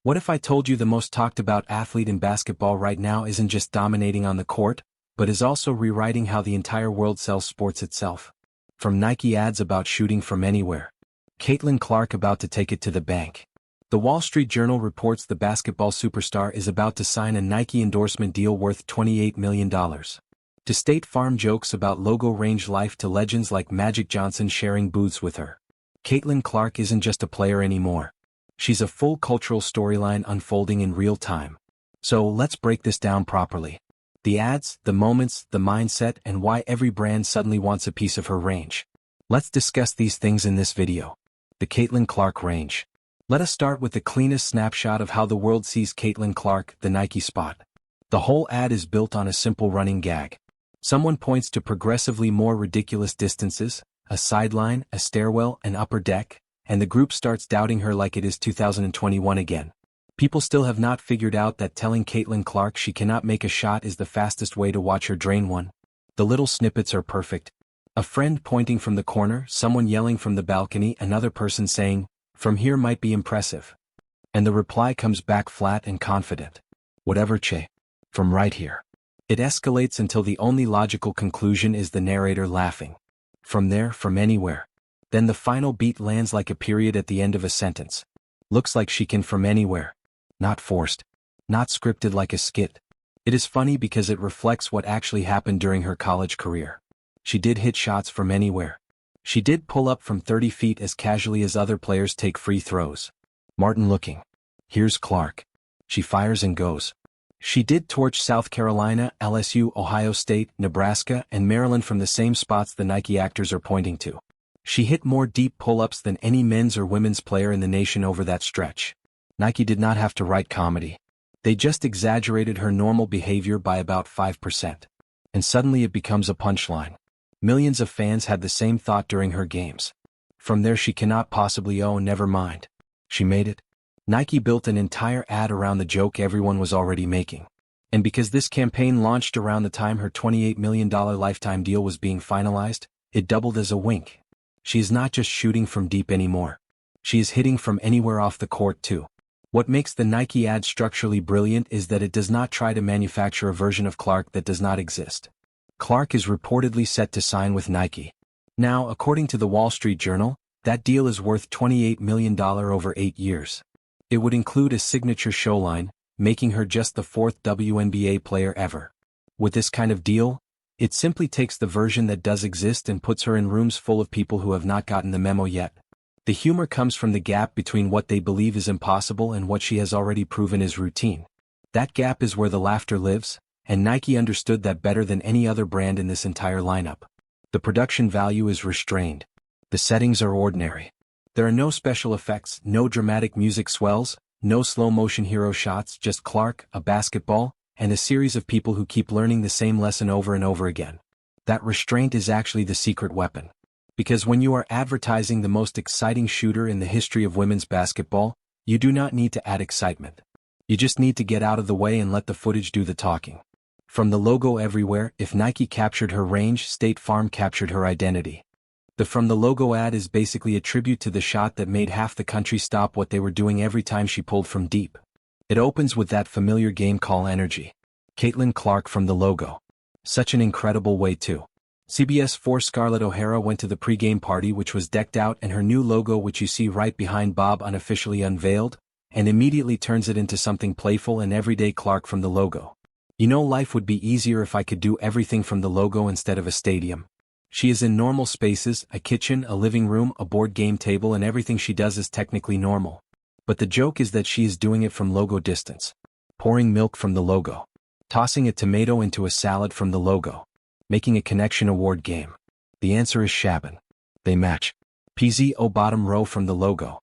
What if I told you the most talked about athlete in basketball right now isn't just dominating on the court, but is also rewriting how the entire world sells sports itself? From Nike ads about shooting from anywhere. Caitlin Clark about to take it to the bank. The Wall Street Journal reports the basketball superstar is about to sign a Nike endorsement deal worth $28 million. To State Farm jokes about logo range life to legends like Magic Johnson sharing booths with her. Caitlin Clark isn't just a player anymore. She's a full cultural storyline unfolding in real time. So let's break this down properly. The ads, the moments, the mindset, and why every brand suddenly wants a piece of her range. Let's discuss these things in this video. The Caitlin Clark range. Let us start with the cleanest snapshot of how the world sees Caitlin Clark, the Nike spot. The whole ad is built on a simple running gag. Someone points to progressively more ridiculous distances, a sideline, a stairwell, an upper deck, and the group starts doubting her like it is 2021 again. People still have not figured out that telling Caitlin Clark she cannot make a shot is the fastest way to watch her drain one. The little snippets are perfect. A friend pointing from the corner, someone yelling from the balcony, another person saying, "From here might be impressive." And the reply comes back flat and confident. "Whatever, che. From right here." It escalates until the only logical conclusion is the narrator laughing. From there, from anywhere. Then the final beat lands like a period at the end of a sentence. Looks like she can from anywhere. Not forced. Not scripted like a skit. It is funny because it reflects what actually happened during her college career. She did hit shots from anywhere. She did pull up from 30 feet as casually as other players take free throws. Martin looking. Here's Clark. She fires and goes. She did torch South Carolina, LSU, Ohio State, Nebraska, and Maryland from the same spots the Nike actors are pointing to. She hit more deep pull-ups than any men's or women's player in the nation over that stretch. Nike did not have to write comedy. They just exaggerated her normal behavior by about 5%. And suddenly it becomes a punchline. Millions of fans had the same thought during her games. From there she cannot possibly never mind. She made it. Nike built an entire ad around the joke everyone was already making. And because this campaign launched around the time her $28 million lifetime deal was being finalized, it doubled as a wink. She is not just shooting from deep anymore. She is hitting from anywhere off the court too. What makes the Nike ad structurally brilliant is that it does not try to manufacture a version of Clark that does not exist. Clark is reportedly set to sign with Nike. Now, according to the Wall Street Journal, that deal is worth $28 million over 8 years. It would include a signature showline, making her just the 4th WNBA player ever. With this kind of deal, it simply takes the version that does exist and puts her in rooms full of people who have not gotten the memo yet. The humor comes from the gap between what they believe is impossible and what she has already proven is routine. That gap is where the laughter lives, and Nike understood that better than any other brand in this entire lineup. The production value is restrained. The settings are ordinary. There are no special effects, no dramatic music swells, no slow-motion hero shots, just Clark, a basketball, and a series of people who keep learning the same lesson over and over again. That restraint is actually the secret weapon. Because when you are advertising the most exciting shooter in the history of women's basketball, you do not need to add excitement. You just need to get out of the way and let the footage do the talking. From the logo everywhere, if Nike captured her range, State Farm captured her identity. The From the Logo ad is basically a tribute to the shot that made half the country stop what they were doing every time she pulled from deep. It opens with that familiar game call energy. Caitlin Clark from the logo. Such an incredible way too. CBS 4 Scarlett O'Hara went to the pre-game party which was decked out and her new logo which you see right behind Bob unofficially unveiled, and immediately turns it into something playful and everyday. Clark from the logo. You know, life would be easier if I could do everything from the logo instead of a stadium. She is in normal spaces, a kitchen, a living room, a board game table, and everything she does is technically normal. But the joke is that she is doing it from logo distance. Pouring milk from the logo. Tossing a tomato into a salad from the logo. Making a connection award game. The answer is Shaban. They match. PZO bottom row from the logo.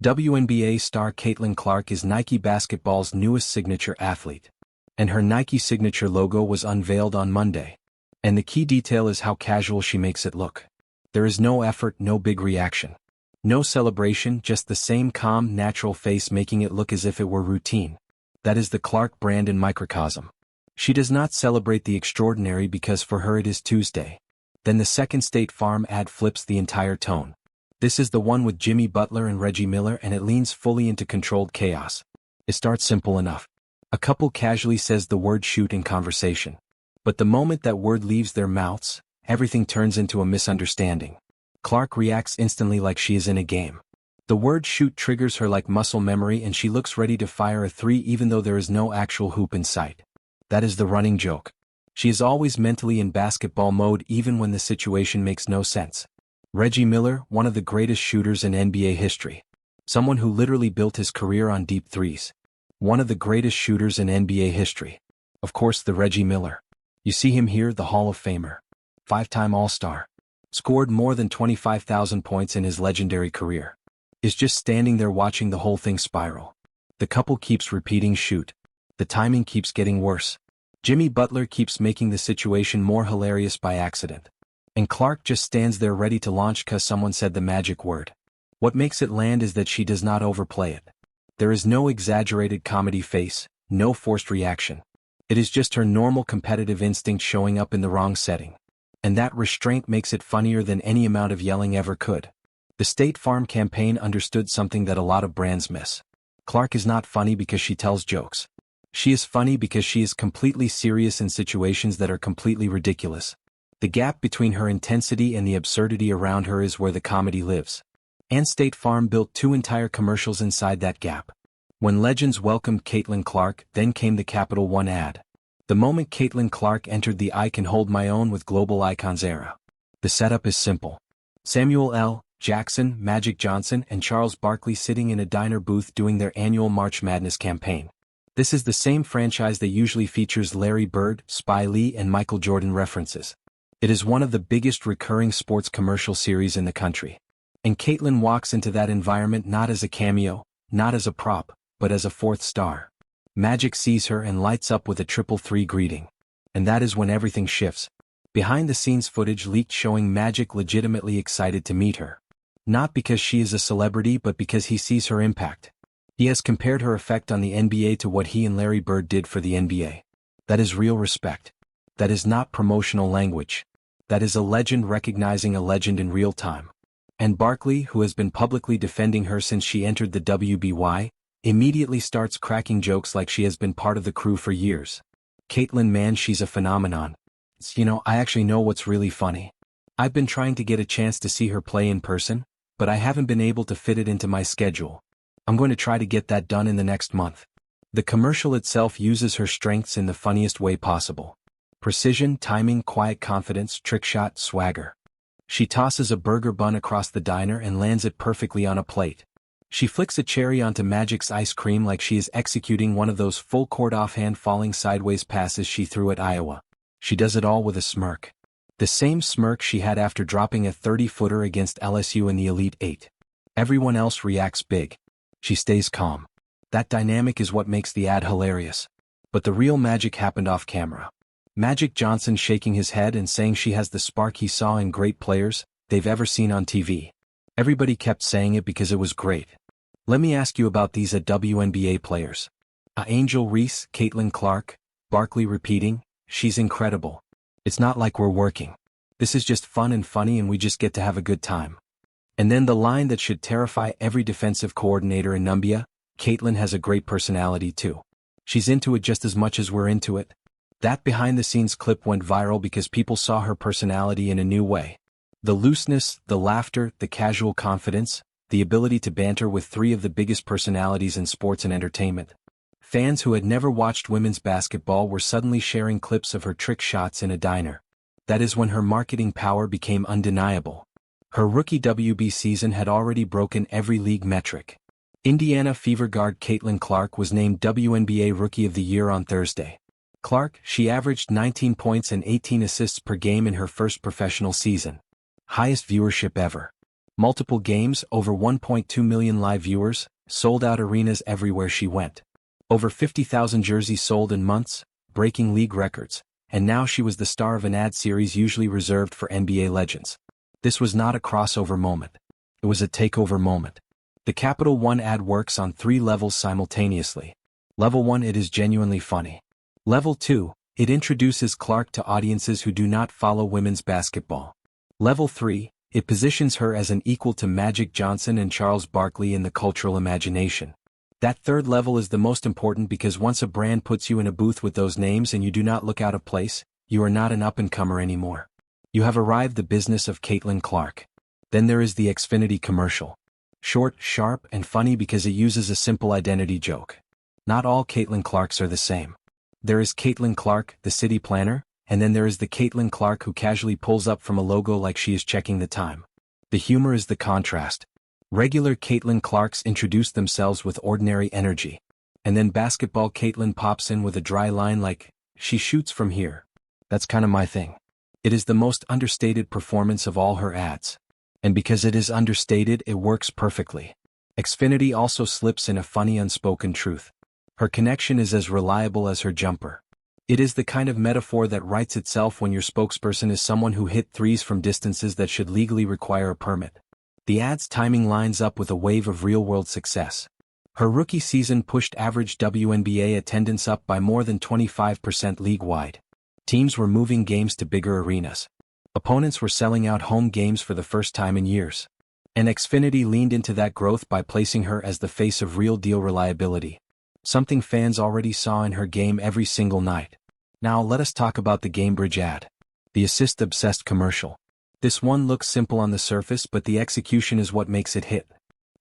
WNBA star Caitlin Clark is Nike basketball's newest signature athlete. And her Nike signature logo was unveiled on Monday. And the key detail is how casual she makes it look. There is no effort, no big reaction. No celebration, just the same calm, natural face making it look as if it were routine. That is the Clark brand in microcosm. She does not celebrate the extraordinary because for her it is Tuesday. Then the second State Farm ad flips the entire tone. This is the one with Jimmy Butler and Reggie Miller and it leans fully into controlled chaos. It starts simple enough. A couple casually says the word shoot in conversation. But the moment that word leaves their mouths, everything turns into a misunderstanding. Clark reacts instantly like she is in a game. The word shoot triggers her like muscle memory and she looks ready to fire a three even though there is no actual hoop in sight. That is the running joke. She is always mentally in basketball mode even when the situation makes no sense. Reggie Miller, one of the greatest shooters in NBA history. Someone who literally built his career on deep threes. One of the greatest shooters in NBA history. Of course, the Reggie Miller. You see him here, the Hall of Famer. 5-time All-Star. Scored more than 25,000 points in his legendary career. Is just standing there watching the whole thing spiral. The couple keeps repeating shoot. The timing keeps getting worse. Jimmy Butler keeps making the situation more hilarious by accident. And Clark just stands there ready to launch cause someone said the magic word. What makes it land is that she does not overplay it. There is no exaggerated comedy face, no forced reaction. It is just her normal competitive instinct showing up in the wrong setting. And that restraint makes it funnier than any amount of yelling ever could. The State Farm campaign understood something that a lot of brands miss. Clark is not funny because she tells jokes. She is funny because she is completely serious in situations that are completely ridiculous. The gap between her intensity and the absurdity around her is where the comedy lives. And State Farm built 2 entire commercials inside that gap. When legends welcomed Caitlin Clark, then came the Capital One ad. The moment Caitlin Clark entered the I Can Hold My Own with Global Icons era. The setup is simple. Samuel L. Jackson, Magic Johnson, and Charles Barkley sitting in a diner booth doing their annual March Madness campaign. This is the same franchise that usually features Larry Bird, Spike Lee, and Michael Jordan references. It is one of the biggest recurring sports commercial series in the country. And Caitlin walks into that environment not as a cameo, not as a prop, but as a 4th star. Magic sees her and lights up with a 333 greeting. And that is when everything shifts. Behind-the-scenes footage leaked showing Magic legitimately excited to meet her. Not because she is a celebrity but because he sees her impact. He has compared her effect on the NBA to what he and Larry Bird did for the NBA. That is real respect. That is not promotional language. That is a legend recognizing a legend in real time. And Barkley, who has been publicly defending her since she entered the WBY, immediately starts cracking jokes like she has been part of the crew for years. Caitlin, man, she's a phenomenon. I actually know what's really funny. I've been trying to get a chance to see her play in person, but I haven't been able to fit it into my schedule. I'm going to try to get that done in the next month. The commercial itself uses her strengths in the funniest way possible. Precision, timing, quiet confidence, trick shot, swagger. She tosses a burger bun across the diner and lands it perfectly on a plate. She flicks a cherry onto Magic's ice cream like she is executing one of those full-court offhand falling sideways passes she threw at Iowa. She does it all with a smirk. The same smirk she had after dropping a 30-footer against LSU in the Elite Eight. Everyone else reacts big. She stays calm. That dynamic is what makes the ad hilarious. But the real magic happened off camera. Magic Johnson shaking his head and saying she has the spark he saw in great players they've ever seen on TV. Everybody kept saying it because it was great. Let me ask you about these WNBA players. Angel Reese, Caitlin Clark, Barkley repeating, she's incredible. It's not like we're working. This is just fun and funny and we just get to have a good time. And then the line that should terrify every defensive coordinator in Numbia, Caitlin has a great personality too. She's into it just as much as we're into it. That behind-the-scenes clip went viral because people saw her personality in a new way. The looseness, the laughter, the casual confidence, the ability to banter with 3 of the biggest personalities in sports and entertainment. Fans who had never watched women's basketball were suddenly sharing clips of her trick shots in a diner. That is when her marketing power became undeniable. Her rookie WB season had already broken every league metric. Indiana Fever guard Caitlin Clark was named WNBA Rookie of the Year on Thursday. Clark, she averaged 19 points and 18 assists per game in her first professional season. Highest viewership ever. Multiple games, over 1.2 million live viewers, sold-out arenas everywhere she went. Over 50,000 jerseys sold in months, breaking league records, and now she was the star of an ad series usually reserved for NBA legends. This was not a crossover moment. It was a takeover moment. The Capital One ad works on 3 levels simultaneously. Level 1, it is genuinely funny. Level 2, it introduces Clark to audiences who do not follow women's basketball. Level 3, it positions her as an equal to Magic Johnson and Charles Barkley in the cultural imagination. That third level is the most important because once a brand puts you in a booth with those names and you do not look out of place, you are not an up-and-comer anymore. You have arrived the business of Caitlin Clark. Then there is the Xfinity commercial. Short, sharp, and funny because it uses a simple identity joke. Not all Caitlin Clarks are the same. There is Caitlin Clark, the city planner, and then there is the Caitlin Clark who casually pulls up from a logo like she is checking the time. The humor is the contrast. Regular Caitlin Clarks introduce themselves with ordinary energy. And then basketball Caitlin pops in with a dry line like, "She shoots from here." That's kinda my thing. It is the most understated performance of all her ads. And because it is understated, it works perfectly. Xfinity also slips in a funny unspoken truth. Her connection is as reliable as her jumper. It is the kind of metaphor that writes itself when your spokesperson is someone who hit threes from distances that should legally require a permit. The ad's timing lines up with a wave of real-world success. Her rookie season pushed average WNBA attendance up by more than 25% league-wide. Teams were moving games to bigger arenas. Opponents were selling out home games for the first time in years. And Xfinity leaned into that growth by placing her as the face of real-deal reliability. Something fans already saw in her game every single night. Now let us talk about the Gamebridge ad. The assist-obsessed commercial. This one looks simple on the surface, but the execution is what makes it hit.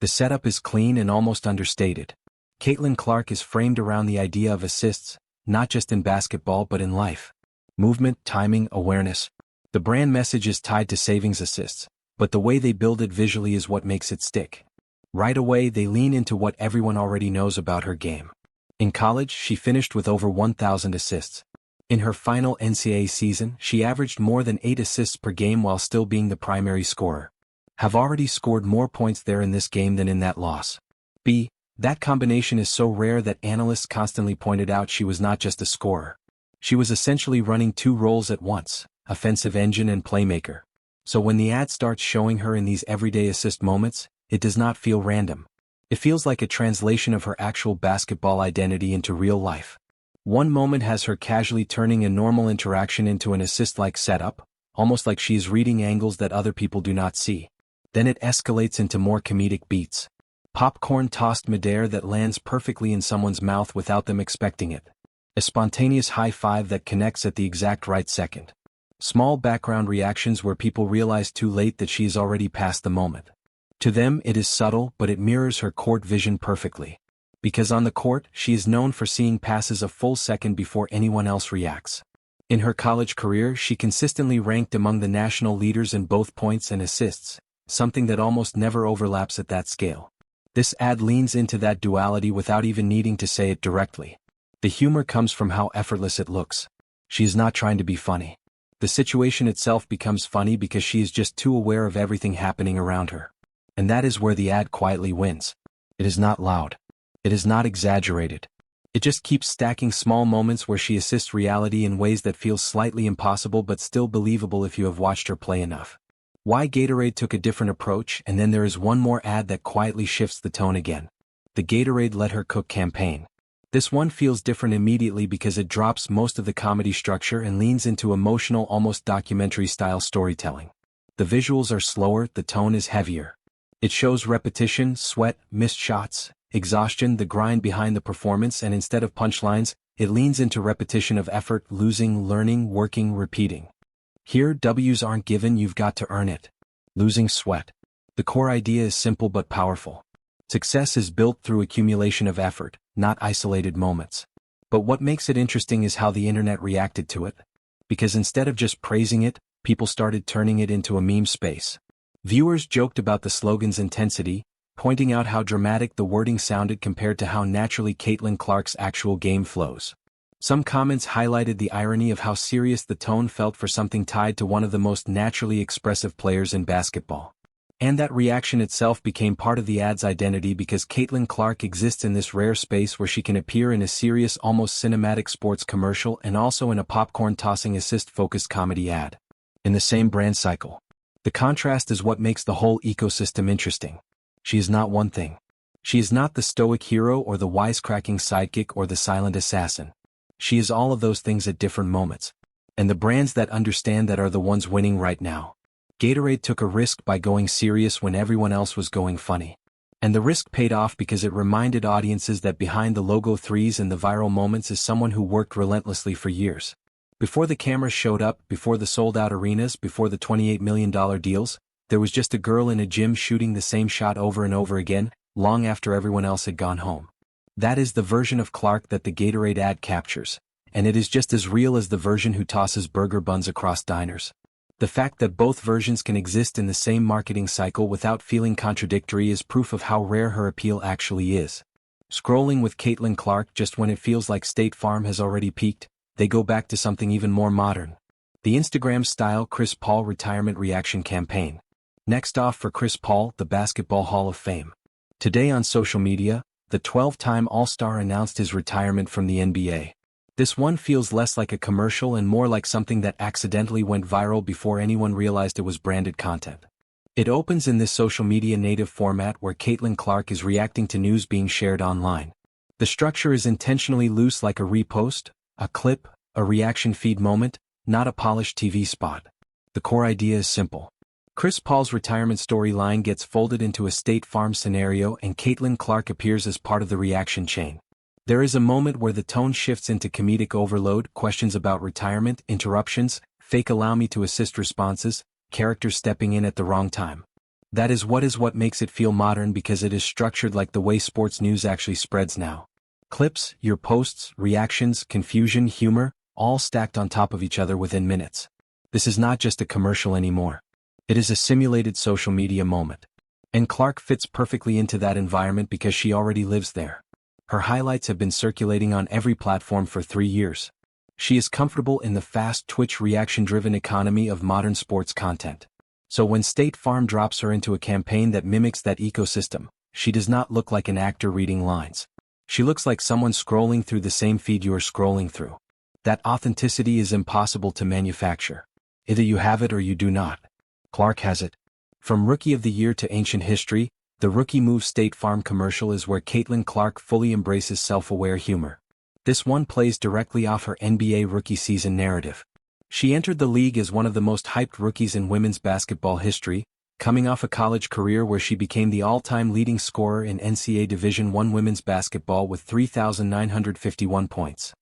The setup is clean and almost understated. Caitlin Clark is framed around the idea of assists, not just in basketball but in life. Movement, timing, awareness. The brand message is tied to savings assists, but the way they build it visually is what makes it stick. Right away they lean into what everyone already knows about her game. In college, she finished with over 1,000 assists. In her final NCAA season, she averaged more than 8 assists per game while still being the primary scorer. Have already scored more points there in this game than in that loss. B. That combination is so rare that analysts constantly pointed out she was not just a scorer. She was essentially running 2 roles at once, offensive engine and playmaker. So when the ad starts showing her in these everyday assist moments, it does not feel random. It feels like a translation of her actual basketball identity into real life. One moment has her casually turning a normal interaction into an assist-like setup, almost like she is reading angles that other people do not see. Then it escalates into more comedic beats. Popcorn tossed midair that lands perfectly in someone's mouth without them expecting it. A spontaneous high five that connects at the exact right second. Small background reactions where people realize too late that she is already past the moment. To them it is subtle, but it mirrors her court vision perfectly. Because on the court, she is known for seeing passes a full second before anyone else reacts. In her college career, she consistently ranked among the national leaders in both points and assists, something that almost never overlaps at that scale. This ad leans into that duality without even needing to say it directly. The humor comes from how effortless it looks. She is not trying to be funny. The situation itself becomes funny because she is just too aware of everything happening around her. And that is where the ad quietly wins. It is not loud. It is not exaggerated. It just keeps stacking small moments where she assists reality in ways that feel slightly impossible but still believable if you have watched her play enough. Why Gatorade took a different approach, and then there is one more ad that quietly shifts the tone again. The Gatorade Let Her Cook campaign. This one feels different immediately because it drops most of the comedy structure and leans into emotional, almost documentary-style storytelling. The visuals are slower, the tone is heavier. It shows repetition, sweat, missed shots, exhaustion, the grind behind the performance, and instead of punchlines, it leans into repetition of effort, losing, learning, working, repeating. Here, W's aren't given, you've got to earn it. Losing sweat. The core idea is simple but powerful. Success is built through accumulation of effort, not isolated moments. But what makes it interesting is how the internet reacted to it. Because instead of just praising it, people started turning it into a meme space. Viewers joked about the slogan's intensity, pointing out how dramatic the wording sounded compared to how naturally Caitlin Clark's actual game flows. Some comments highlighted the irony of how serious the tone felt for something tied to one of the most naturally expressive players in basketball. And that reaction itself became part of the ad's identity because Caitlin Clark exists in this rare space where she can appear in a serious, almost cinematic sports commercial and also in a popcorn-tossing assist-focused comedy ad. In the same brand cycle. The contrast is what makes the whole ecosystem interesting. She is not one thing. She is not the stoic hero or the wisecracking sidekick or the silent assassin. She is all of those things at different moments. And the brands that understand that are the ones winning right now. Gatorade took a risk by going serious when everyone else was going funny. And the risk paid off because it reminded audiences that behind the logo threes and the viral moments is someone who worked relentlessly for years. Before the cameras showed up, before the sold-out arenas, before the $28 million deals, there was just a girl in a gym shooting the same shot over and over again, long after everyone else had gone home. That is the version of Clark that the Gatorade ad captures, and it is just as real as the version who tosses burger buns across diners. The fact that both versions can exist in the same marketing cycle without feeling contradictory is proof of how rare her appeal actually is. Scrolling with Caitlin Clark just when it feels like State Farm has already peaked, they go back to something even more modern. The Instagram-style Chris Paul retirement reaction campaign. Next off for Chris Paul, the Basketball Hall of Fame. Today on social media, the 12-time All-Star announced his retirement from the NBA. This one feels less like a commercial and more like something that accidentally went viral before anyone realized it was branded content. It opens in this social media native format where Caitlin Clark is reacting to news being shared online. The structure is intentionally loose, like a repost, a clip, a reaction feed moment, not a polished TV spot. The core idea is simple. Chris Paul's retirement storyline gets folded into a State Farm scenario and Caitlin Clark appears as part of the reaction chain. There is a moment where the tone shifts into comedic overload, questions about retirement, interruptions, fake allow me to assist responses, characters stepping in at the wrong time. That is what makes it feel modern, because it is structured like the way sports news actually spreads now. Clips, your posts, reactions, confusion, humor, all stacked on top of each other within minutes. This is not just a commercial anymore. It is a simulated social media moment. And Clark fits perfectly into that environment because she already lives there. Her highlights have been circulating on every platform for 3 years. She is comfortable in the fast Twitch reaction-driven economy of modern sports content. So when State Farm drops her into a campaign that mimics that ecosystem, she does not look like an actor reading lines. She looks like someone scrolling through the same feed you are scrolling through. That authenticity is impossible to manufacture. Either you have it or you do not. Clark has it. From Rookie of the Year to ancient history, the Rookie Move State Farm commercial is where Caitlin Clark fully embraces self-aware humor. This one plays directly off her NBA rookie season narrative. She entered the league as one of the most hyped rookies in women's basketball history, coming off a college career where she became the all-time leading scorer in NCAA Division I women's basketball with 3,951 points.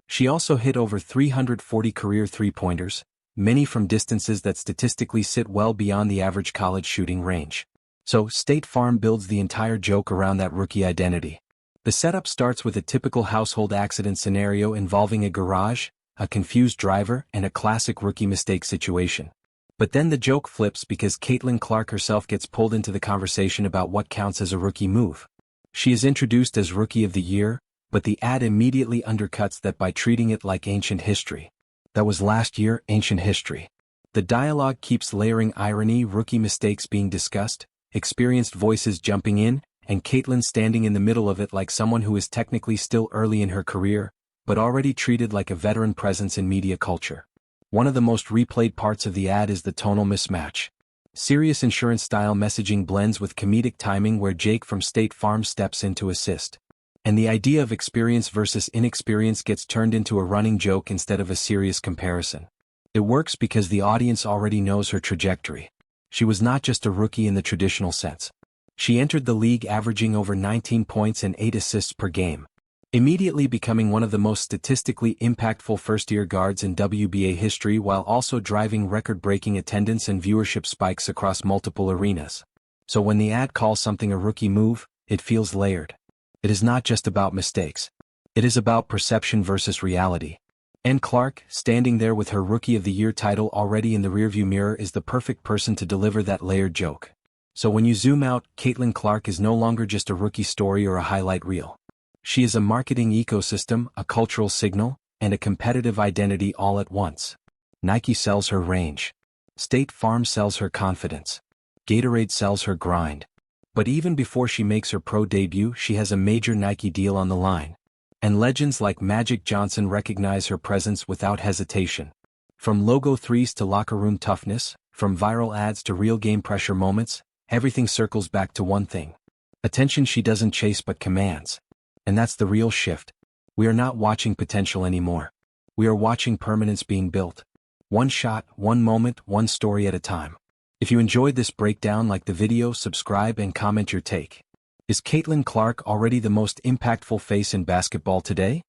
She also hit over 340 career three-pointers, many from distances that statistically sit well beyond the average college shooting range. So, State Farm builds the entire joke around that rookie identity. The setup starts with a typical household accident scenario involving a garage, a confused driver, and a classic rookie mistake situation. But then the joke flips because Caitlin Clark herself gets pulled into the conversation about what counts as a rookie move. She is introduced as Rookie of the Year, but the ad immediately undercuts that by treating it like ancient history. That was last year, ancient history. The dialogue keeps layering irony, rookie mistakes being discussed, experienced voices jumping in, and Caitlin standing in the middle of it like someone who is technically still early in her career, but already treated like a veteran presence in media culture. One of the most replayed parts of the ad is the tonal mismatch. Serious insurance-style messaging blends with comedic timing where Jake from State Farm steps in to assist. And the idea of experience versus inexperience gets turned into a running joke instead of a serious comparison. It works because the audience already knows her trajectory. She was not just a rookie in the traditional sense. She entered the league averaging over 19 points and 8 assists per game, immediately becoming one of the most statistically impactful first-year guards in WNBA history while also driving record-breaking attendance and viewership spikes across multiple arenas. So when the ad calls something a rookie move, it feels layered. It is not just about mistakes. It is about perception versus reality. And Clark, standing there with her Rookie of the Year title already in the rearview mirror, is the perfect person to deliver that layered joke. So when you zoom out, Caitlin Clark is no longer just a rookie story or a highlight reel. She is a marketing ecosystem, a cultural signal, and a competitive identity all at once. Nike sells her range. State Farm sells her confidence. Gatorade sells her grind. But even before she makes her pro debut, she has a major Nike deal on the line. And legends like Magic Johnson recognize her presence without hesitation. From logo threes to locker room toughness, from viral ads to real game pressure moments, everything circles back to one thing. Attention she doesn't chase but commands. And that's the real shift. We are not watching potential anymore. We are watching permanence being built. One shot, one moment, one story at a time. If you enjoyed this breakdown, like the video, subscribe and comment your take. Is Caitlin Clark already the most impactful face in basketball today?